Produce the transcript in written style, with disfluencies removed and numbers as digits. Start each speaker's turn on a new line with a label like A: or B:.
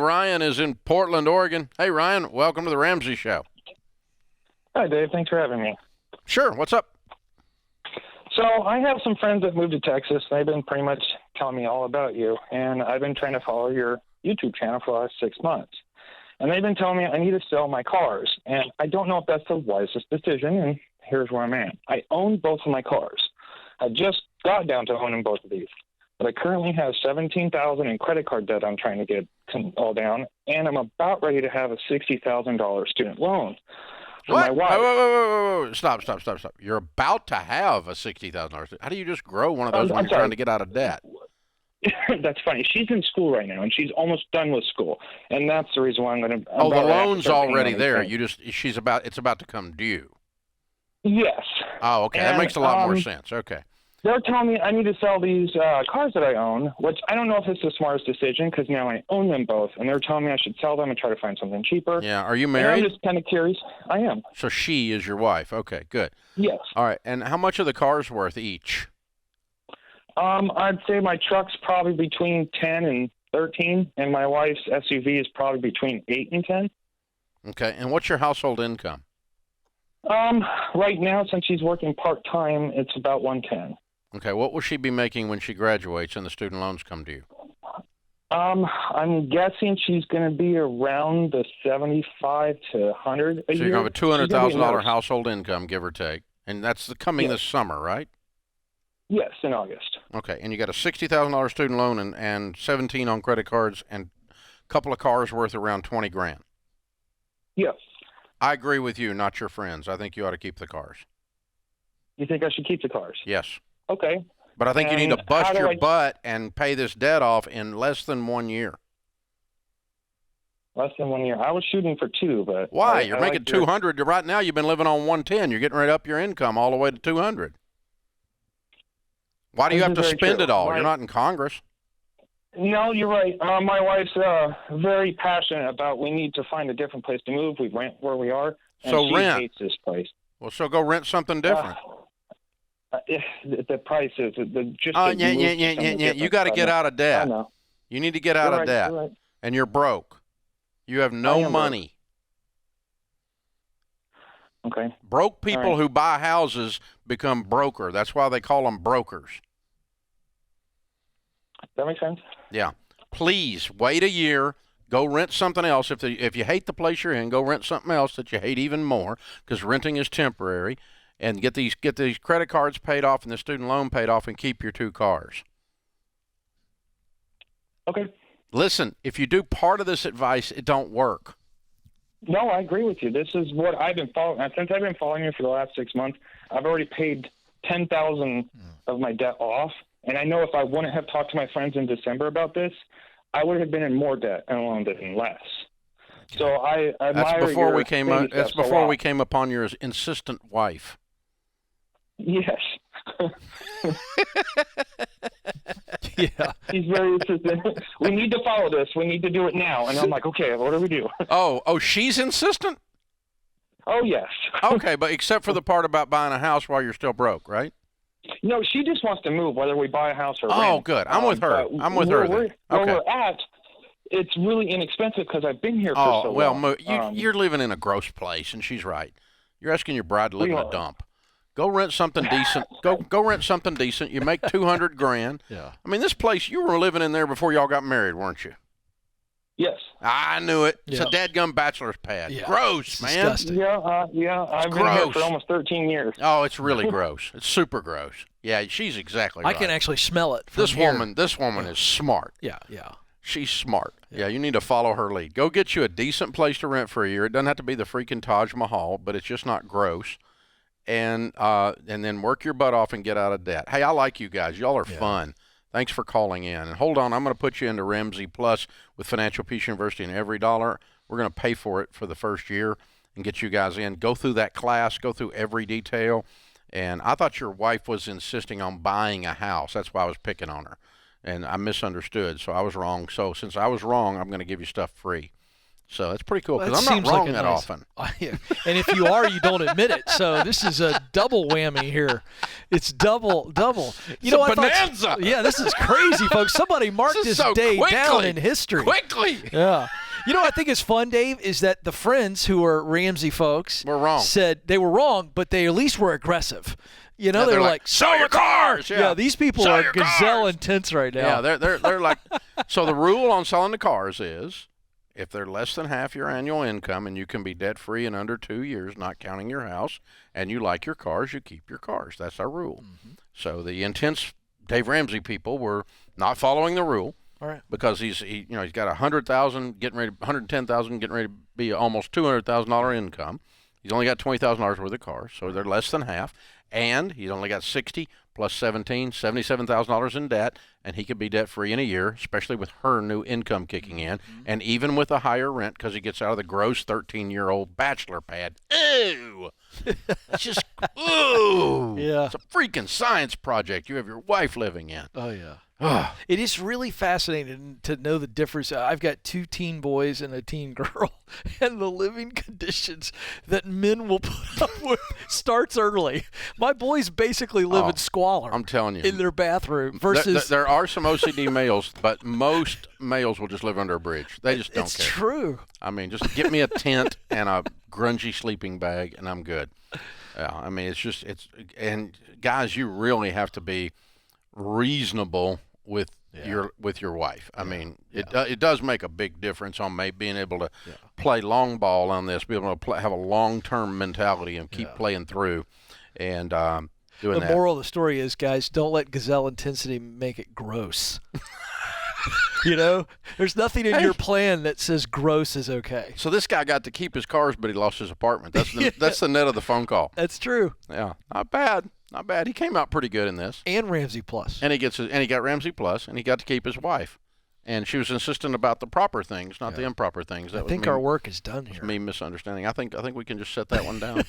A: Ryan is in Portland, Oregon. Hey, Ryan, welcome to the Ramsey Show.
B: Hi, Dave. Thanks for having me.
A: Sure. What's up?
B: So I have some friends that moved to Texas. They've been pretty much telling me all about you, and I've been trying to follow your YouTube channel for the last 6 months. And they've been telling me I need to sell my cars, and I don't know if that's the wisest decision, and here's where I'm at. I own both of my cars. I just got down to owning both of these, but I currently have $17,000 in credit card debt I'm trying to get all down, and I'm about ready to have a $60,000 student loan.
A: What?
B: My wife.
A: Whoa. Stop. You're about to have a $60,000. How do you just grow one of those when you're trying to get out of debt?
B: That's funny. She's in school right now, and she's almost done with school, and that's the reason why I'm going to.
A: Oh, the loan's already there. It's about to come due.
B: Yes.
A: Oh, okay. That makes a lot more sense. Okay.
B: They're telling me I need to sell these cars that I own, which I don't know if it's the smartest decision because now I own them both, and they're telling me I should sell them and try to find something cheaper.
A: Yeah. Are you married?
B: And I'm just kind of curious. I am.
A: So she is your wife. Okay, good.
B: Yes.
A: All right. And how much are the cars worth each?
B: I'd say my truck's probably between 10 and 13, and my wife's SUV is probably between 8 and 10.
A: Okay. And what's your household income?
B: Right now, since she's working part-time, it's about 110.
A: Okay, what will she be making when she graduates and the student loans come due?
B: I'm guessing she's going to be around the 75 to 100 a year.
A: So you're going to have a $200,000 household income, give or take, and that's coming this summer, right?
B: Yes, in August.
A: Okay, and you got a $60,000 student loan and 17 on credit cards and a couple of cars worth around 20 grand.
B: Yes.
A: I agree with you, not your friends. I think you ought to keep the cars.
B: You think I should keep the cars?
A: Yes.
B: Okay.
A: But I think you need to bust your butt and pay this debt off in less than 1 year.
B: Less than 1 year. I was shooting for 2, but
A: why? You're making 200. Right now, you've been living on 110. You're getting right up your income all the way to 200. Why do you have to spend it all? You're not in Congress.
B: No, you're right. My wife's very passionate about we need to find a different place to move. We rent where we are, and
A: so
B: she
A: rent.
B: hates this place.
A: Well, so go rent something different.
B: The price is just.
A: Yeah. You got to get out of debt.
B: I know.
A: You need to get out of debt, and you're broke. You have no money.
B: Okay.
A: Broke people who buy houses become broker. That's why they call them brokers.
B: That makes sense.
A: Yeah. Please wait a year. Go rent something else. If you hate the place you're in, go rent something else that you hate even more, because renting is temporary. And get these credit cards paid off and the student loan paid off, and keep your 2 cars.
B: Okay.
A: Listen, if you do part of this advice, it don't work.
B: No, I agree with you. This is what I've been following. Since I've been following you for the last 6 months, I've already paid $10,000 of my debt off. And I know if I wouldn't have talked to my friends in December about this, I would have been in more debt and loaned it in less. So I admire
A: That's before
B: your
A: we came. That's before we came upon your insistent wife.
B: Yes.
A: Yeah.
B: He's very insistent. We need to follow this. We need to do it now. And I'm like, okay, what do we do?
A: Oh, she's insistent?
B: Oh, yes.
A: Okay, but except for the part about buying a house while you're still broke, right?
B: No, she just wants to move, whether we buy a house or rent.
A: Oh, good. I'm with her. I'm with her.
B: Where we're at, it's really inexpensive because I've been here for so long.
A: Well, you're living in a gross place, and she's right. You're asking your bride to live in a dump. Go rent something decent. Go rent something decent. You make 200 grand.
C: Yeah.
A: I mean, this place, you were living in there before y'all got married, weren't you?
B: Yes.
A: I knew it. It's
C: Yeah.
A: a dadgum bachelor's pad.
C: Yeah.
A: Gross,
C: It's
A: man.
C: disgusting.
B: Yeah. I've been here for almost 13 years.
A: Oh, it's really gross. It's super gross. Yeah, she's exactly right.
C: I can actually smell it from here.
A: This woman is smart.
C: Yeah.
A: She's smart. Yeah, you need to follow her lead. Go get you a decent place to rent for a year. It doesn't have to be the freaking Taj Mahal, but it's just not gross. And then work your butt off and get out of debt. Hey, I like you guys. Y'all are fun. Thanks for calling in. And hold on, I'm going to put you into Ramsey Plus with Financial Peace University, and every dollar, we're going to pay for it for the first year and get you guys in. Go through that class. Go through every detail. And I thought your wife was insisting on buying a house. That's why I was picking on her. And I misunderstood, so I was wrong. So since I was wrong, I'm going to give you stuff free. So that's pretty cool, because I'm not wrong that often.
C: And if you are, you don't admit it. So this is a double whammy here. It's double. You know,
A: bonanza.
C: Yeah, this is crazy, folks. Somebody marked this day down in history.
A: Quickly.
C: Yeah. You know what I think is fun, Dave, is that the friends who are Ramsey folks
A: We're wrong.
C: said they were wrong, but they at least were aggressive. You know,
A: Yeah,
C: they
A: they're
C: were
A: like,
C: sell your cars.
A: Yeah.
C: These people
A: Sell
C: are
A: your
C: gazelle
A: cars.
C: intense right now.
A: Yeah, they're like. So the rule on selling the cars is, if they're less than half your annual income and you can be debt free in under 2 years, not counting your house, and you like your cars, you keep your cars. That's our rule.
C: Mm-hmm.
A: So the intense Dave Ramsey people were not following the rule.
C: All right.
A: Because he's got 110,000 getting ready to be almost $200,000 income. He's only got $20,000 worth of cars, so they're less than half. And he's only got 60 plus 17, $77,000 in debt, and he could be debt free in a year, especially with her new income kicking in, and even with a higher rent because he gets out of the gross 13-year-old bachelor pad. Ew! It's just ooh!
C: Yeah.
A: It's a freaking science project you have your wife living in.
C: Oh, yeah. It is really fascinating to know the difference. I've got 2 teen boys and a teen girl, and the living conditions that men will put up with starts early. My boys basically live in squalor.
A: I'm telling you.
C: In their bathroom versus...
A: There are some OCD males, but most males will just live under a bridge. They just don't care.
C: It's true.
A: I mean, just get me a tent and a grungy sleeping bag, and I'm good. Yeah, I mean, and guys, you really have to be reasonable with your wife. I mean, it does make a big difference on being able to play long ball on this, be able to have a long-term mentality and keep playing through, and doing that.
C: The moral of the story is, guys, don't let gazelle intensity make it gross. You know, there's nothing in your plan that says gross is okay.
A: So this guy got to keep his cars, but he lost his apartment. That's the net of the phone call.
C: That's true.
A: Yeah, not bad. Not bad. He came out pretty good in this.
C: And Ramsey Plus.
A: And he got Ramsey Plus, and he got to keep his wife. And she was insistent about the proper things, not the improper things.
C: I think our work is done here.
A: Me misunderstanding. I think we can just set that one down.